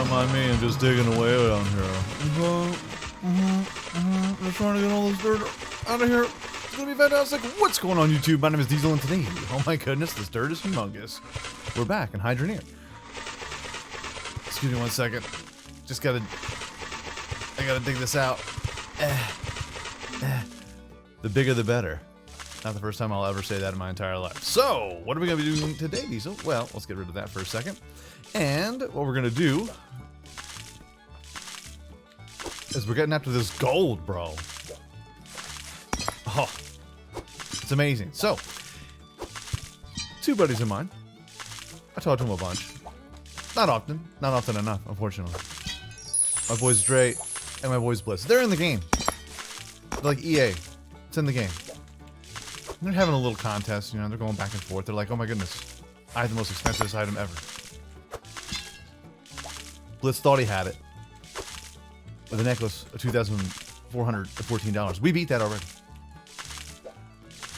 don't mind me. I'm just digging away down here. Just trying to get all this dirt out of here. It's gonna be fantastic. What's going on, YouTube? My name is Diesel, and today, oh my goodness, this dirt is humongous. We're back in Hydroneer. Excuse me 1 second. I gotta dig this out. The bigger the better. Not the first time I'll ever say that in my entire life. So, what are we gonna be doing today, Diesel? Well, let's get rid of that for a second. And what we're gonna do is we're getting after this gold, bro. Oh, it's amazing. So, two buddies of mine. I talk to them a bunch. Not often enough, unfortunately. My boys Dre and my boys Bliss. They're in the game. They're like EA. It's in the game. They're having a little contest, you know, they're going back and forth. They're like, oh my goodness, I have the most expensive item ever. Blitz thought he had it. With a necklace of $2,414. We beat that already.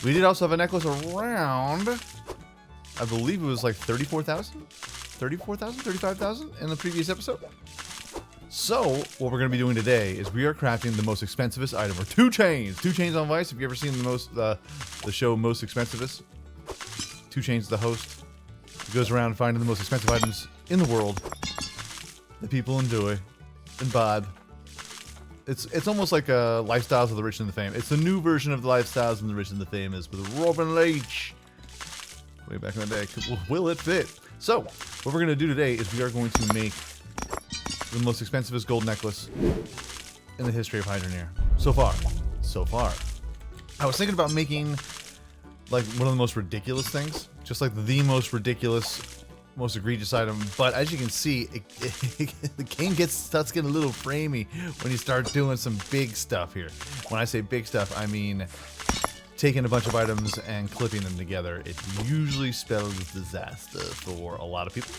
We did also have a necklace around, I believe it was like 34,000? 34,000? 35,000 in the previous episode? So, what we're going to be doing today is we are crafting the most expensivest item, or two chains on Vice. Have you ever seen the show Most Expensivest? 2 Chainz, the host, he goes around finding the most expensive items in the world that people enjoy and vibe. It's almost like Lifestyles of the Rich and the Famous. It's a new version of the Lifestyles and the Rich and the Famous with Robin Leach. Way back in the day. Will it fit? So, what we're going to do today is we are going to make the most expensivest gold necklace in the history of Hydroneer. So far. I was thinking about making like one of the most ridiculous things. Just like the most ridiculous, most egregious item. But as you can see, the game starts getting a little framey when you start doing some big stuff here. When I say big stuff, I mean taking a bunch of items and clipping them together. It usually spells disaster for a lot of people.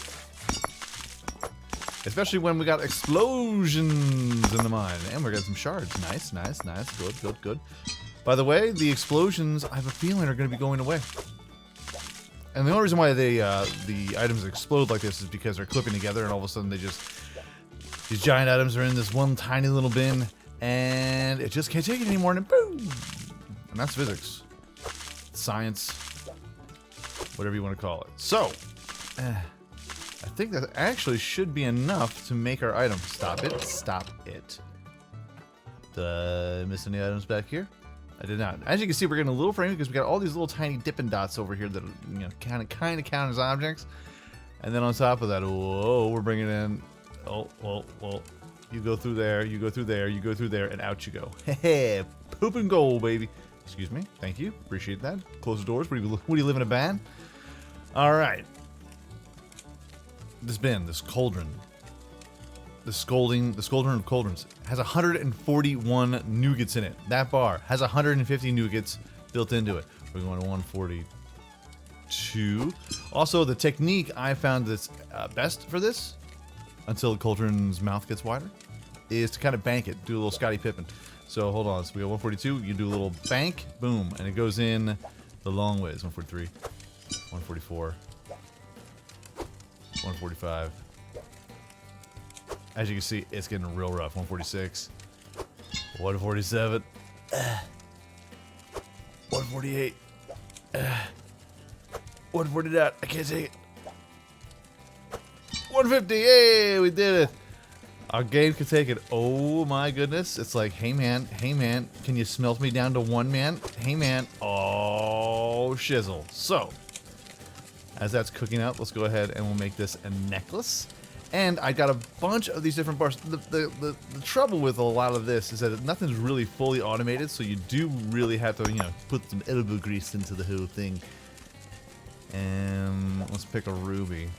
Especially when we got explosions in the mine. And we got some shards. Nice. Good. By the way, the explosions, I have a feeling, are going to be going away. And the only reason why the items explode like this is because they're clipping together and all of a sudden these giant items are in this one tiny little bin and it just can't take it anymore and boom! And that's physics. Science. Whatever you want to call it. So, I think that actually should be enough to make our item. Stop it. Did I miss any items back here? I did not. As you can see, we're getting a little frame because we got all these little tiny dipping dots over here that, you know, kind of count as objects. And then on top of that, whoa, we're bringing in. Oh, well. You go through there, you go through there, and out you go. Hey, poop and gold, baby. Excuse me. Thank you. Appreciate that. Close the doors. What do you live in a van? All right. This bin, this cauldron, this cauldron of cauldrons has 141 nougats in it. That bar has 150 nougats built into it. We're going to 142. Also, the technique I found that's best for this, until the cauldron's mouth gets wider, is to kind of bank it. Do a little Scottie Pippen. So hold on. So we got 142. You do a little bank, boom, and it goes in the long ways. 143, 144. 145. As you can see, it's getting real rough. 146. 147. 148. 149. I can't take it. 150. Hey, we did it. Our game can take it. Oh my goodness. It's like, hey man, can you smelt me down to 1 man? Hey man. Oh, shizzle. So, as that's cooking up, let's go ahead and we'll make this a necklace. And I got a bunch of these different bars. The trouble with a lot of this is that nothing's really fully automated, so you do really have to, you know, put some elbow grease into the whole thing. And let's pick a ruby.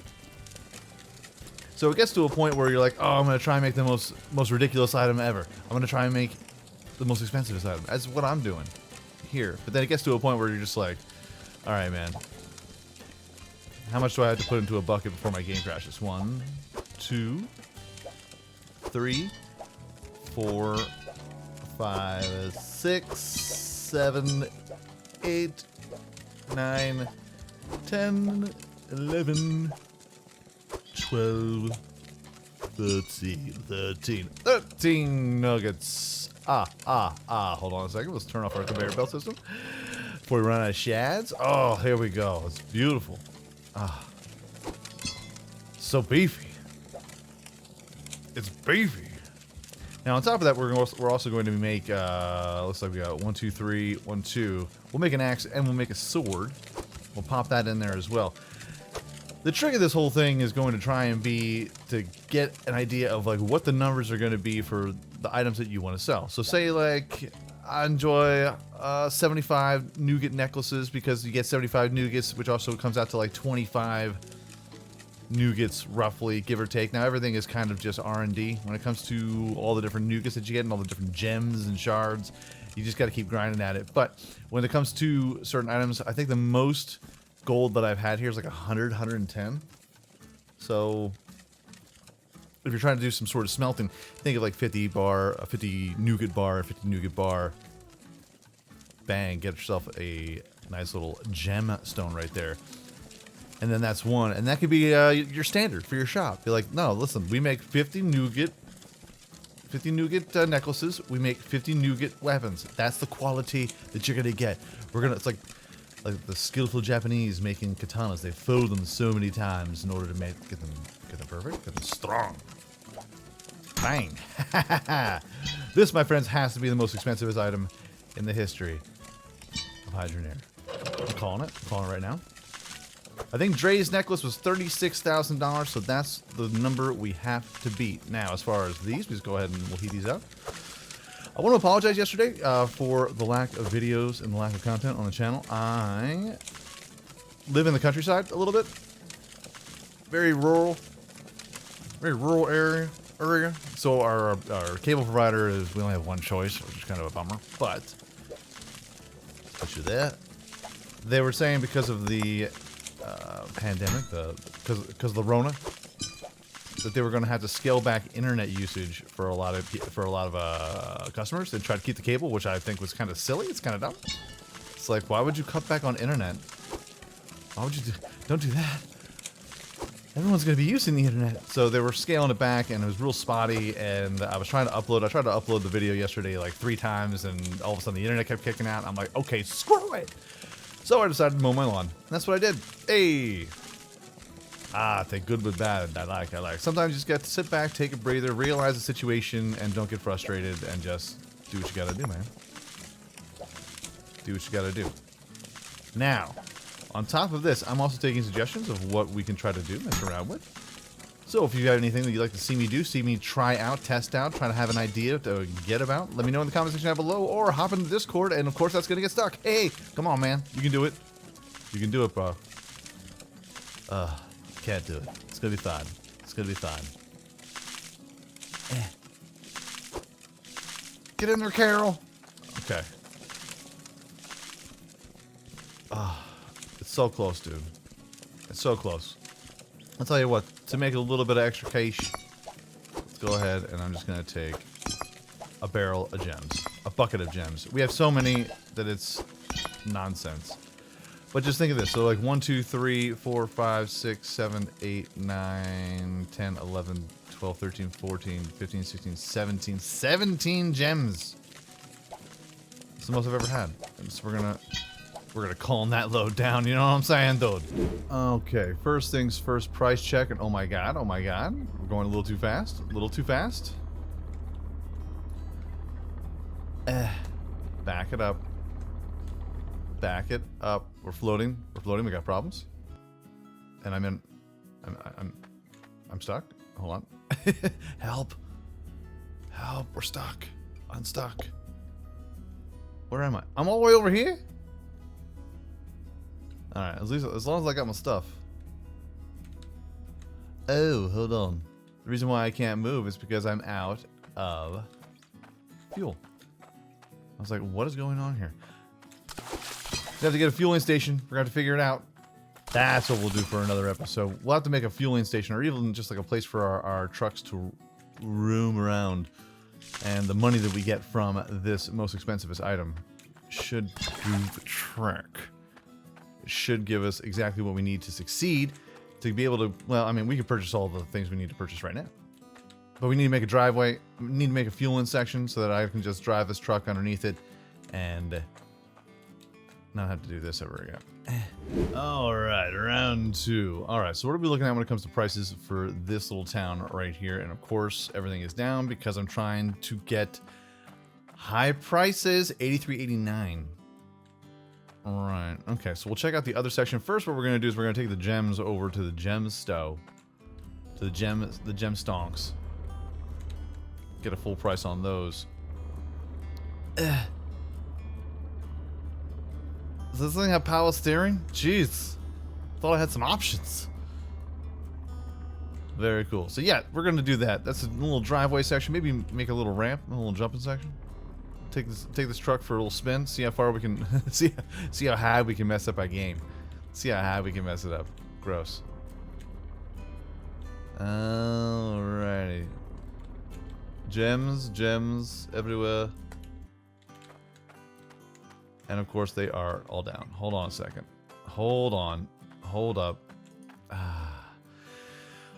So it gets to a point where you're like, oh, I'm going to try and make the most ridiculous item ever. I'm going to try and make the most expensive item. That's what I'm doing here. But then it gets to a point where you're just like, all right, man. How much do I have to put into a bucket before my game crashes? 1, 2, 3, 4, 5, 6, 7, 8, 9, 10, 11, 12, 13 nuggets. Hold on a second. Let's turn off our conveyor belt system before we run out of shads. Oh, here we go. It's beautiful. So beefy. It's beefy. Now on top of that, we're also going to make. Looks like we got 1, 2, 3, 1, 2. We'll make an axe and we'll make a sword. We'll pop that in there as well. The trick of this whole thing is going to try and be to get an idea of like what the numbers are going to be for the items that you want to sell. So say like I enjoy 75 nougat necklaces because you get 75 nougats, which also comes out to like 25 nougats roughly, give or take. Now everything is kind of just R&D when it comes to all the different nougats that you get and all the different gems and shards. You just got to keep grinding at it. But when it comes to certain items, I think the most gold that I've had here is like 100, 110. So if you're trying to do some sort of smelting, think of like 50 bar, a 50 nougat bar, a 50 nougat bar. Bang, get yourself a nice little gem stone right there. And then that's one. And that could be your standard for your shop. Be like, no, listen, we make 50 nougat necklaces. We make 50 nougat weapons. That's the quality that you're going to get. It's like the skillful Japanese making katanas. They fold them so many times in order to get them perfect, get them strong. Bang. This, my friends, has to be the most expensive item in the history of Hydroneer. I'm calling it right now. I think Dre's necklace was $36,000, so that's the number we have to beat. Now, as far as these, we just go ahead and we'll heat these up. I want to apologize yesterday for the lack of videos and the lack of content on the channel. I live in the countryside a little bit. Very rural area. So our cable provider is, we only have one choice, which is kind of a bummer. But, put you there. They were saying because of the pandemic, because of the Rona, that they were going to have to scale back internet usage for a lot of customers. They tried to keep the cable, which I think was kind of silly. It's kind of dumb. It's like, why would you cut back on internet? Why would you don't do that? Everyone's going to be using the internet. So they were scaling it back, and it was real spotty. And I was trying to upload. I tried to upload the video yesterday like 3 times, and all of a sudden the internet kept kicking out. I'm like, okay, screw it. So I decided to mow my lawn. And that's what I did. Hey. Take good with bad. I like. Sometimes you just got to sit back, take a breather, realize the situation, and don't get frustrated, and just do what you gotta do, man. Do what you gotta do. Now, on top of this, I'm also taking suggestions of what we can try to do, mess around with. So if you have anything that you'd like to see me do, see me try out, test out, try to have an idea to get about, let me know in the comment section down below, or hop into Discord, and of course that's gonna get stuck. Hey, come on, man. You can do it. You can do it, bro. Can't do it. It's gonna be fine. It's gonna be fine. Get in there, Carol. Okay. It's so close, dude. It's so close. I'll tell you what, to make a little bit of extra cash, let's go ahead and I'm just gonna take a barrel of gems. A bucket of gems. We have so many that it's nonsense. But just think of this. So like 1, 2, 3, 4, 5, 6, 7, 8, 9, 10, 11, 12, 13, 14, 15, 16, 17. 17 gems. It's the most I've ever had. And so we're gonna calm that load down, you know what I'm saying, dude? Okay, first things first, price check, and oh my god. We're going a little too fast. A little too fast. Back it up. Back it up. We're floating. We got problems. And I'm stuck. Hold on. Help. We're stuck. Unstuck. Where am I? I'm all the way over here? Alright, as long as I got my stuff. Oh, hold on. The reason why I can't move is because I'm out of fuel. I was like, what is going on here? We have to get a fueling station. We're going to have to figure it out. That's what we'll do for another episode. We'll have to make a fueling station, or even just like a place for our trucks to roam around. And the money that we get from this most expensivest item should do the trick. It should give us exactly what we need to succeed, to be able to, well, I mean, we could purchase all the things we need to purchase right now. But we need to make a driveway. We need to make a fueling section so that I can just drive this truck underneath it and not have to do this ever again. All right, round 2. All right, so what are we looking at when it comes to prices for this little town right here? And of course, everything is down because I'm trying to get high prices. 83.89. All right. Okay, so we'll check out the other section first. What we're gonna do is we're gonna take the gems over to the gem stow, to the gem stonks. Get a full price on those. Does this thing have power steering? Jeez, thought I had some options. Very cool. So yeah, we're gonna do that. That's a little driveway section. Maybe make a little ramp, a little jumping section. Take this truck for a little spin. See how far we can see how high we can mess up our game. See how high we can mess it up. Gross. Alrighty. Gems everywhere. And of course they are all down. Hold on a second. Hold on. Hold up.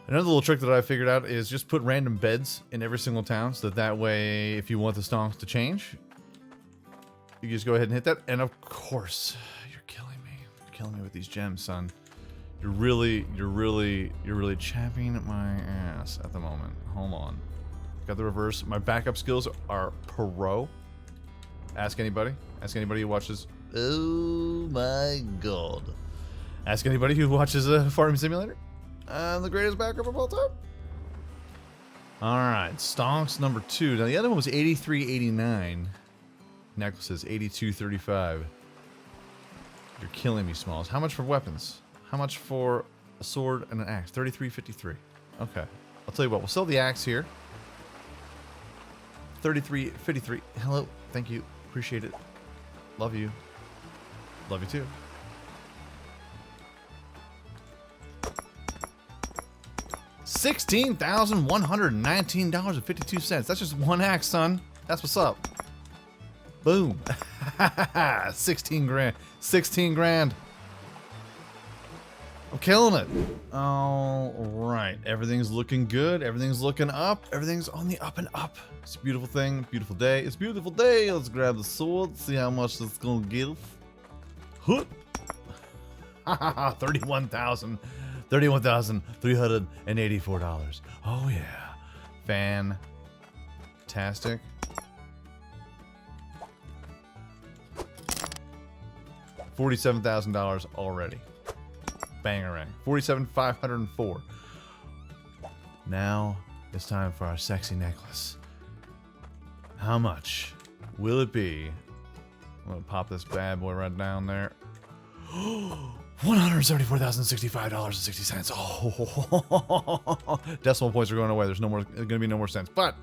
Another little trick that I figured out is just put random beds in every single town so that way if you want the stonks to change, you just go ahead and hit that. And of course, you're killing me. You're killing me with these gems, son. You're really champing my ass at the moment. Hold on. Got the reverse. My backup skills are pro. Ask anybody. Ask anybody who watches. Oh my god. Ask anybody who watches a farming simulator. I'm the greatest backup of all time. Alright, stonks number 2. Now the other one was 83.89. Necklaces, 82.35. You're killing me, Smalls. How much for weapons? How much for a sword and an axe? 33.53. Okay. I'll tell you what, we'll sell the axe here. 33.53. Hello. Thank you. Appreciate it. Love you. Love you too. $16,119.52. That's just one axe, son. That's what's up. Boom. 16 grand. 16 grand. I'm killing it. All right. Everything's looking good. Everything's looking up. Everything's on the up and up. It's a beautiful thing. Beautiful day. It's a beautiful day. Let's grab the sword. See how much it's going to give. Hoot. $31,384. Oh, yeah. Fantastic. $47,000 already. Bangarang. 47,504. Now it's time for our sexy necklace. How much will it be? I'm gonna pop this bad boy right down there. $174,065.60. Oh, decimal points are going away. There's gonna be no more cents. But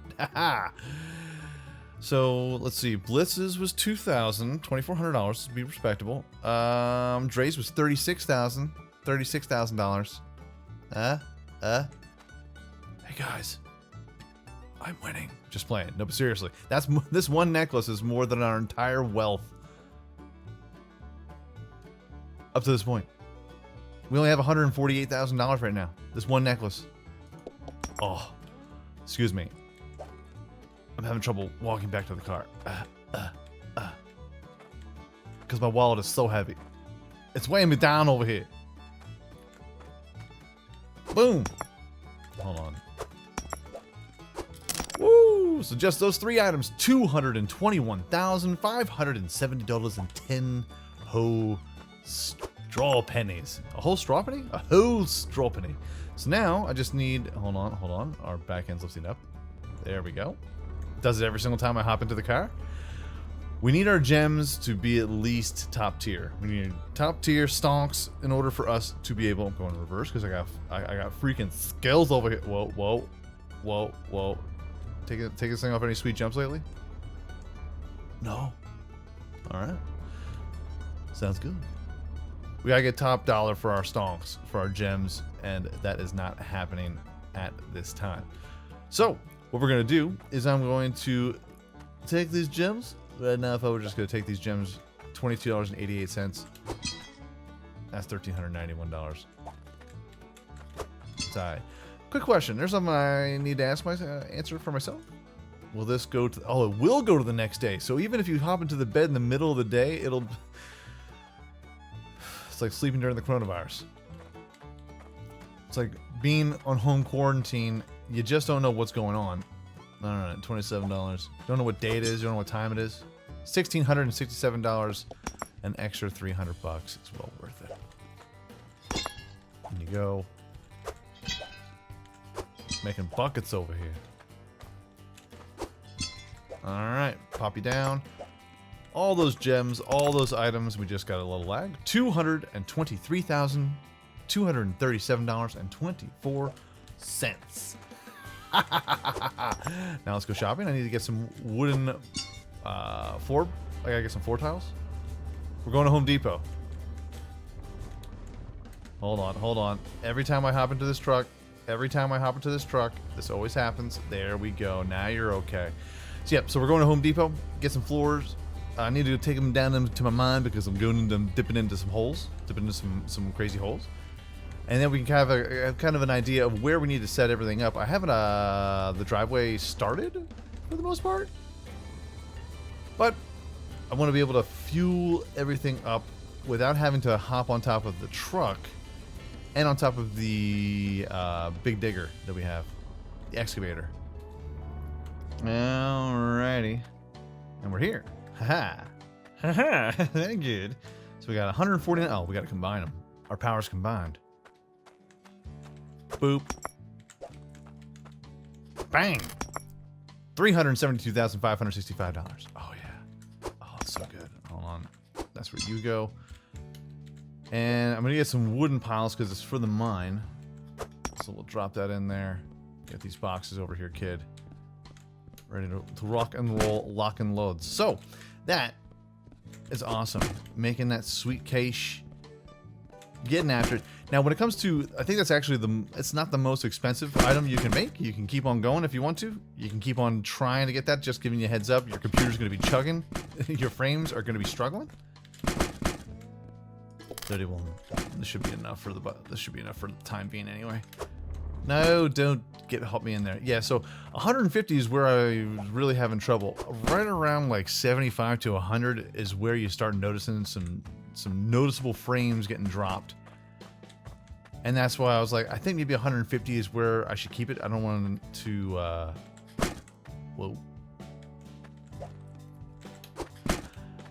so let's see. Blitz's was $2,400 to be respectable. Dre's was $36,000. Hey guys, I'm winning. Just playing. No, but seriously, this one necklace is more than our entire wealth up to this point. We only have $148,000 right now. This one necklace. Oh, excuse me. I'm having trouble walking back to the car. Because my wallet is so heavy. It's weighing me down over here. Boom. Hold on. Woo! So just those 3 items, $221,570.10 whole straw pennies. A whole straw penny? A whole straw penny. So now I just need, hold on. Our back end's lifting up. There we go. Does it every single time I hop into the car. We need our gems to be at least top tier. We need top tier stonks in order for us to be able. I'm going reverse because I got freaking skills over here. Whoa. Take this thing off any sweet jumps lately? No. All right. Sounds good. We gotta get top dollar for our stonks, for our gems, and that is not happening at this time. So what we're gonna do is I'm going to take these gems. Right now, if I were just gonna take these gems, $22.88. That's $1,391. It's all right. quick question. There's something I need to ask answer for myself. Will this go to... Oh, it will go to the next day. So even if you hop into the bed in the middle of the day, it'll... It's like sleeping during the coronavirus. It's like being on home quarantine. You just don't know what's going on. All right, $27. Don't know what day it is. You don't know what time it is. $1,667. An extra $300. It's well worth it. And you go. Making buckets over here. Alright, pop you down. All those gems, all those items, we just got a little lag. $223,237.24. Now let's go shopping. I need to get some wooden floor. I gotta get some floor tiles. We're going to Home Depot. Hold on. Every time I hop into this truck, this always happens. There we go. Now you're okay. So yep, so we're going to Home Depot, get some floors. I need to take them down to my mine because I'm going into dipping into some holes, some crazy holes. And then we can have kind of an idea of where we need to set everything up. I haven't the driveway started for the most part, but I want to be able to fuel everything up without having to hop on top of the truck and on top of the big digger that we have, the excavator. Alrighty, and we're here. Haha, haha, that good. So we got 149. Oh, we got to combine them. Our powers combined. Boop. Bang. $372,565. Oh yeah. Oh, it's so good. Hold on. That's where you go. And I'm gonna get some wooden piles because it's for the mine. So we'll drop that in there. Get these boxes over here, kid. Ready to rock and roll, lock and load. So that is awesome. Making that sweet cache. Getting after it. Now, when it comes to, I think that's actually it's not the most expensive item you can make. You can keep on going if you want to. You can keep on trying to get that. Just giving you a heads up. Your computer's going to be chugging. Your frames are going to be struggling. 31. This should be enough for the time being anyway. No, don't help me in there. Yeah, so 150 is where I was really having trouble. Right around like 75 to 100 is where you start noticing some noticeable frames getting dropped. And that's why I was like, I think maybe 150 is where I should keep it. I don't want to, whoa.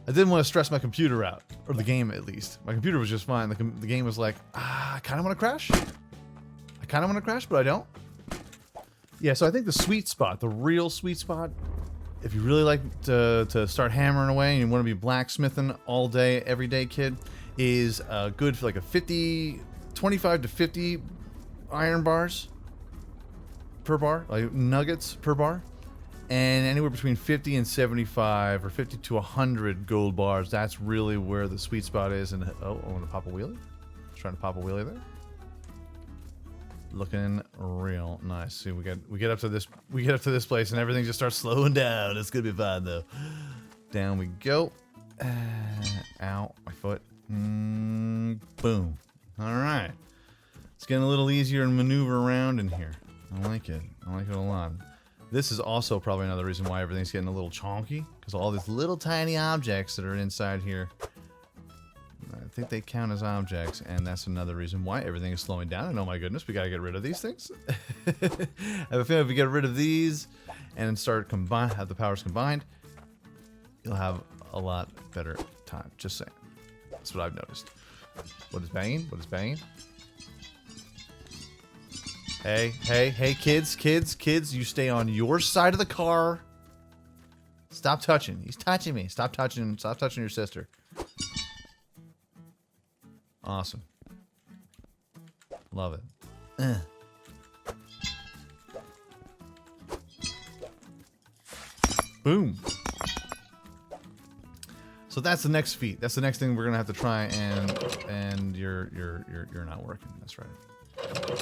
I didn't want to stress my computer out, or the game at least. My computer was just fine. The game was like, I kind of want to crash. But I don't. Yeah, so I think the sweet spot, the real sweet spot, if you really like to start hammering away and you want to be blacksmithing all day, every day, kid, is good for like a 25 to 50 iron bars per bar, like nuggets per bar, and anywhere between 50 and 75 or 50 to 100 gold bars. That's really where the sweet spot is. And oh, I want to pop a wheelie. Trying to pop a wheelie there. Looking real nice. See, we get up to this place and everything just starts slowing down. It's gonna be fine though. Down we go. Ow, my foot. Boom. All right. It's getting a little easier to maneuver around in here. I like it. I like it a lot. This is also probably another reason why everything's getting a little chonky, because all these little tiny objects that are inside here, I think they count as objects, and that's another reason why everything is slowing down. And oh my goodness, we gotta get rid of these things. I have a feeling if we get rid of these and start have the powers combined, you'll have a lot better time. Just saying. That's what I've noticed. What is banging? What is banging? Hey, kids, you stay on your side of the car. Stop touching. He's touching me. Stop touching your sister. Awesome. Love it. Boom. So that's the next feat. That's the next thing we're gonna have to try, and you're not working. That's right.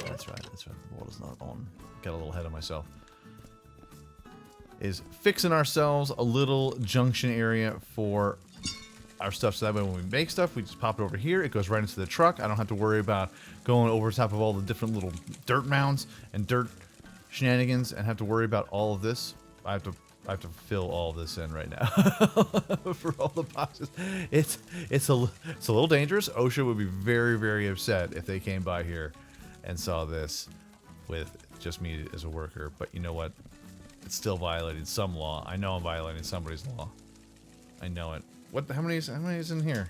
That's right. The world is not on. Got a little ahead of myself. Is fixing ourselves a little junction area for our stuff so that way when we make stuff, we just pop it over here. It goes right into the truck. I don't have to worry about going over top of all the different little dirt mounds and dirt shenanigans and have to worry about all of this. I have to fill all this in right now for all the boxes. It's a little dangerous. OSHA would be very, very upset if they came by here and saw this with just me as a worker. But you know what? It's still violating some law. I know I'm violating somebody's law. I know it. What? How many is in here?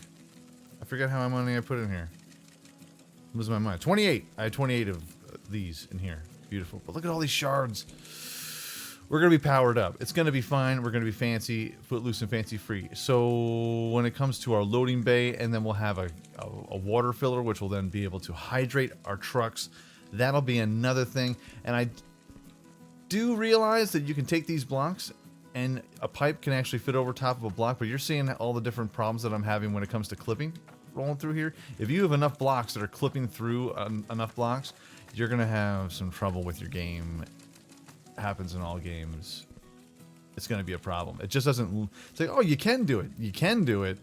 I forget how many I put in here. I'm losing my mind. 28. I had 28 of these in here. Beautiful. But look at all these shards. We're going to be powered up. It's going to be fine. We're going to be fancy, footloose and fancy free. So when it comes to our loading bay, and then we'll have a water filler, which will then be able to hydrate our trucks. That'll be another thing. And I do realize that you can take these blocks and a pipe can actually fit over top of a block, but you're seeing all the different problems that I'm having when it comes to clipping rolling through here. If you have enough blocks that are clipping through enough blocks, you're going to have some trouble with your game. Happens in all games. It's going to be a problem. It just doesn't. It's like, oh, you can do it. You can do it.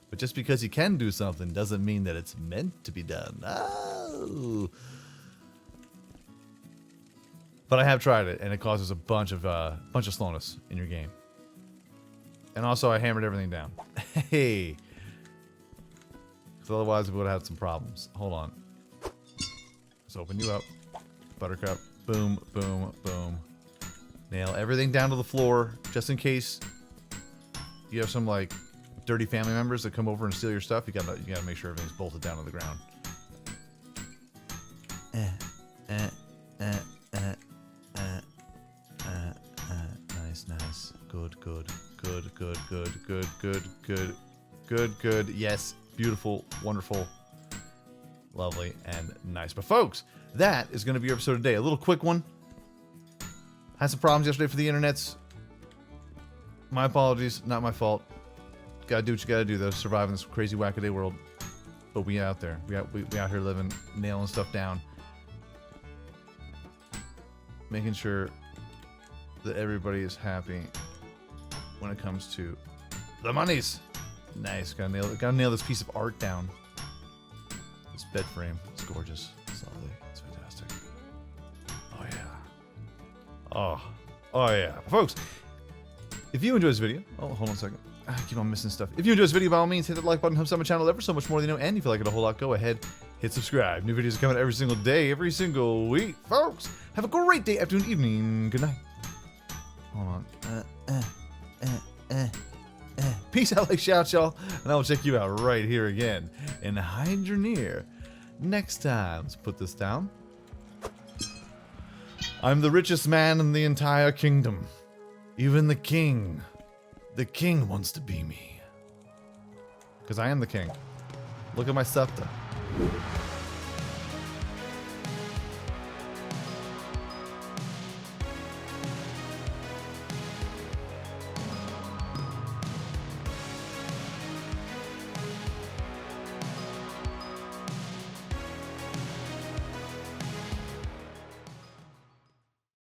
But just because you can do something doesn't mean that it's meant to be done. Oh. But I have tried it, and it causes a bunch of slowness in your game. And also, I hammered everything down. Hey. Because otherwise, we would have had some problems. Hold on. Let's open you up. Buttercup. Boom, boom, boom. Nail everything down to the floor, just in case you have some like dirty family members that come over and steal your stuff. You gotta make sure everything's bolted down to the ground. Nice. Good. Yes, beautiful, wonderful, lovely, and nice. But folks, that is going to be your episode today. A little quick one. Had some problems yesterday for the internets. My apologies, not my fault. Gotta do what you gotta do though, survive in this crazy wackaday world. But we out there. We out here living, nailing stuff down. Making sure that everybody is happy when it comes to the monies. Nice, gotta nail this piece of art down. This bed frame, it's gorgeous. It's lovely. It's fantastic. Oh yeah. Oh yeah. Folks, if you enjoyed this video, hold on a second. I keep on missing stuff. If you enjoyed this video, by all means, hit that like button, helps out my channel ever so much more than you know. And if you like it a whole lot, go ahead, hit subscribe. New videos are coming every single day, every single week. Folks, have a great day, afternoon, evening. Good night. Hold on. Peace out, like shout, y'all. And I will check you out right here again in Hydroneer next time. Let's put this down. I'm the richest man in the entire kingdom. Even the king wants to be me. Because I am the king. Look at my scepter.